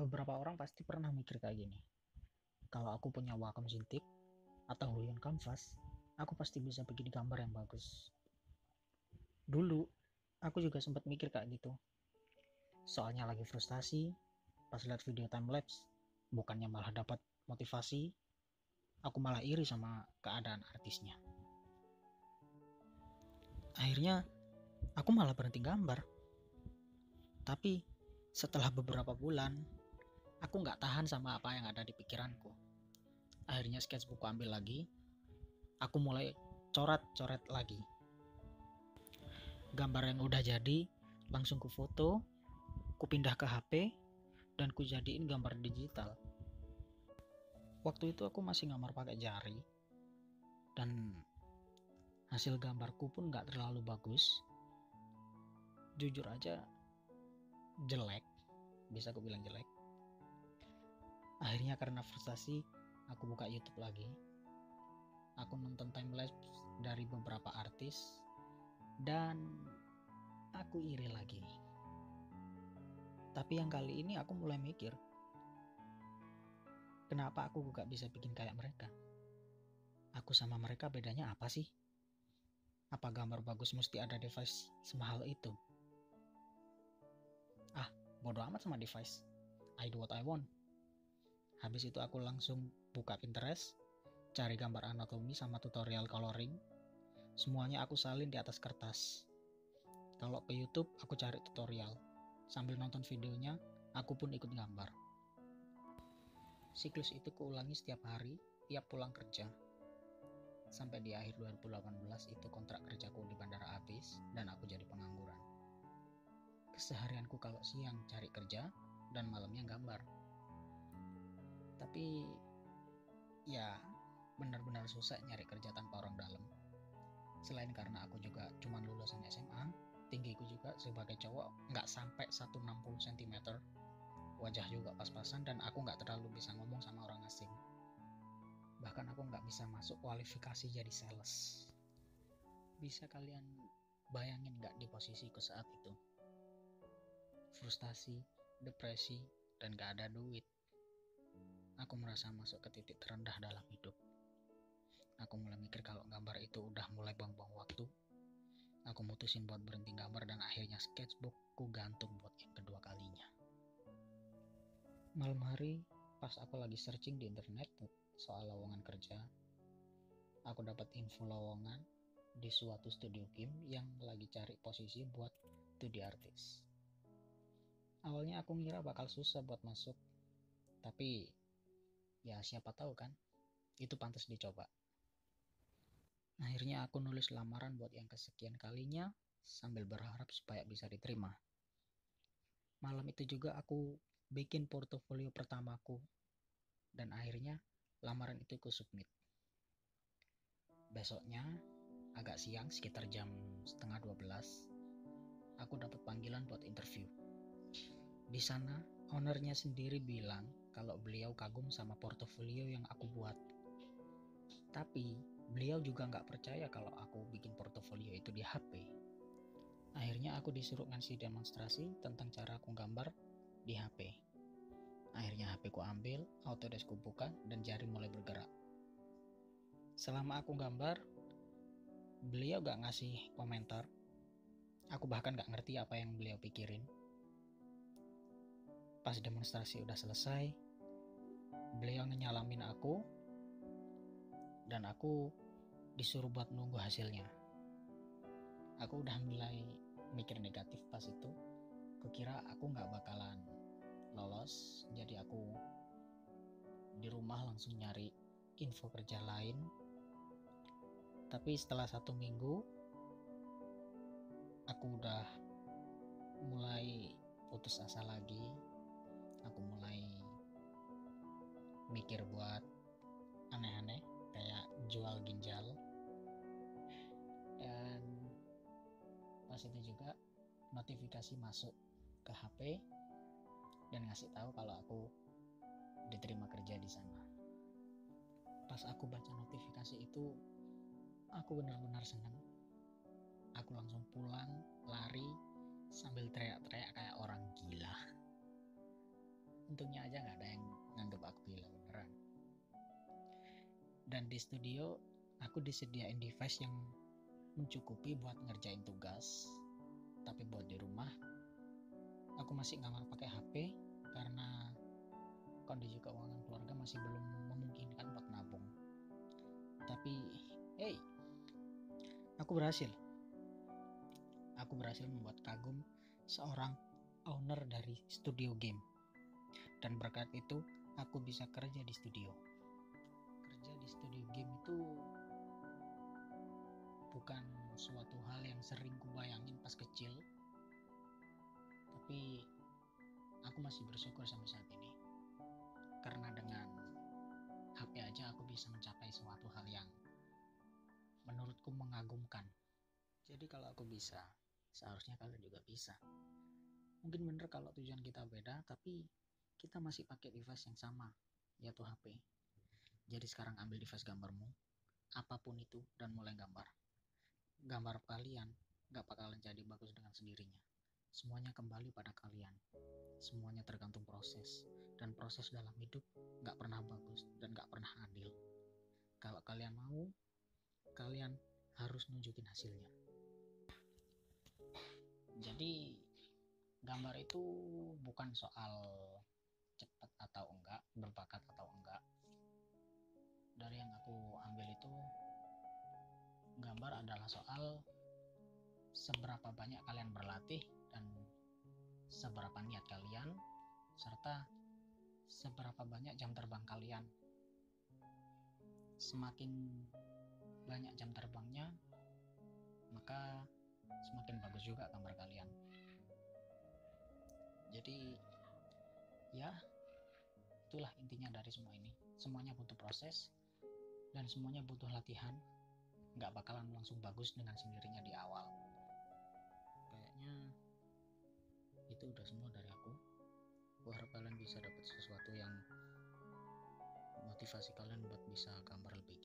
Beberapa orang pasti pernah mikir kayak gini. Kalau aku punya Wacom Cintiq atau Huion Canvas, aku pasti bisa bikin gambar yang bagus. Dulu, aku juga sempat mikir kayak gitu. Soalnya lagi frustasi, pas lihat video timelapse, bukannya malah dapat motivasi, aku malah iri sama keadaan artisnya. Akhirnya, aku malah berhenti gambar. Tapi, setelah beberapa bulan, aku nggak tahan sama apa yang ada di pikiranku. Akhirnya sketchbook ambil lagi, aku mulai coret-coret lagi. Gambar yang udah jadi, langsung ku foto, ku pindah ke HP, dan ku jadiin gambar digital. Waktu itu aku masih gambar pakai jari, dan hasil gambarku pun gak terlalu bagus. Jujur aja, jelek, bisa aku bilang jelek. Akhirnya karena frustasi, aku buka YouTube lagi. Aku nonton timelapse dari beberapa artis, dan aku iri lagi. Tapi yang kali ini aku mulai mikir, kenapa aku gak bisa bikin kayak mereka? Aku sama mereka bedanya apa sih? Apa gambar bagus mesti ada device semahal itu? Bodo amat sama device. I do what I want. Habis itu aku langsung buka Pinterest, cari gambar anatomi sama tutorial coloring. Semuanya aku salin di atas kertas. Kalau ke YouTube, aku cari tutorial. Sambil nonton videonya, aku pun ikut gambar. Siklus itu kuulangi setiap hari, tiap pulang kerja. Sampai di akhir 2018 itu kontrak kerjaku di bandara habis dan aku jadi pengangguran. Keseharianku kalau siang cari kerja dan malamnya gambar. Tapi ya benar-benar susah nyari kerja tanpa orang dalam. Selain karena aku juga cuma lulusan SMA, tinggiku juga sebagai cowok nggak sampai 160 cm, wajah juga pas-pasan, dan aku nggak terlalu bisa ngomong sama orang asing. Bahkan aku nggak bisa masuk kualifikasi jadi sales. Bisa kalian bayangin nggak di posisiku saat itu? Frustasi, depresi, dan gak ada duit. Aku merasa masuk ke titik terendah dalam hidup. Aku mulai mikir kalau gambar itu udah mulai buang-buang waktu. Aku mutusin buat berhenti gambar dan akhirnya sketchbookku gantung buat yang kedua kalinya. Malam hari, pas aku lagi searching di internet soal lowongan kerja, aku dapat info lowongan di suatu studio game yang lagi cari posisi buat 2D artist. Awalnya aku ngira bakal susah buat masuk, tapi ya siapa tahu kan, itu pantas dicoba. Akhirnya aku nulis lamaran buat yang kesekian kalinya sambil berharap supaya bisa diterima. Malam itu juga aku bikin portofolio pertamaku dan akhirnya lamaran itu aku submit. Besoknya agak siang, sekitar jam setengah 12, aku dapat panggilan buat interview. Di sana ownernya sendiri bilang kalau beliau kagum sama portofolio yang aku buat. Tapi beliau juga nggak percaya kalau aku bikin portofolio itu di HP. Akhirnya aku disuruh ngasih demonstrasi tentang cara aku gambar di HP. Akhirnya HP ku ambil, Autodesk ku buka, dan jari mulai bergerak. Selama aku gambar, beliau gak ngasih komentar. Aku bahkan gak ngerti apa yang beliau pikirin. Pas demonstrasi udah selesai, beliau nyalamin aku, dan aku disuruh buat nunggu hasilnya. Aku udah mulai mikir negatif pas itu. Kukira aku gak bakalan lolos, jadi aku di rumah langsung nyari info kerja lain. Tapi setelah 1 minggu, aku udah mulai putus asa lagi. Aku mulai mikir buat aneh-aneh kayak jual ginjal. Dan pas itu juga notifikasi masuk ke HP dan ngasih tahu kalau aku diterima kerja di sana. Pas aku baca notifikasi itu, aku benar-benar senang. Aku langsung pulang, lari sambil teriak-teriak kayak orang gila. Untungnya aja nggak ada yang nganggep aku gila beneran. Dan di studio aku disediain device yang mencukupi buat ngerjain tugas. Tapi buat di rumah aku masih nggak mau pakai HP karena kondisi keuangan keluarga masih belum memungkinkan buat nabung. Tapi hey, aku berhasil membuat kagum seorang owner dari studio game. Dan berkat itu aku bisa kerja di studio. Kerja di studio game itu bukan suatu hal yang sering kubayangin pas kecil, tapi aku masih bersyukur sampai saat ini. Karena dengan HP aja aku bisa mencapai suatu hal yang menurutku mengagumkan. Jadi kalau aku bisa, seharusnya kalian juga bisa. Mungkin bener kalau tujuan kita beda, tapi kita masih pakai device yang sama, yaitu HP. Jadi sekarang ambil device gambarmu, apapun itu, dan mulai gambar. Gambar kalian gak bakalan jadi bagus dengan sendirinya. Semuanya kembali pada kalian. Semuanya tergantung proses. Dan proses dalam hidup gak pernah bagus dan gak pernah adil. Kalau kalian mau, kalian harus nunjukin hasilnya. Jadi gambar itu bukan soal cepat atau enggak, berbakat atau enggak. Dari yang aku ambil itu, gambar adalah soal seberapa banyak kalian berlatih dan seberapa niat kalian, serta seberapa banyak jam terbang kalian. Semakin banyak jam terbangnya, maka semakin bagus juga gambar kalian. Jadi ya, itulah intinya dari semua ini. Semuanya butuh proses dan semuanya butuh latihan. Gak bakalan langsung bagus dengan sendirinya di awal. Kayaknya itu udah semua dari aku. Aku harap kalian bisa dapat sesuatu yang motivasi kalian buat bisa gambar lebih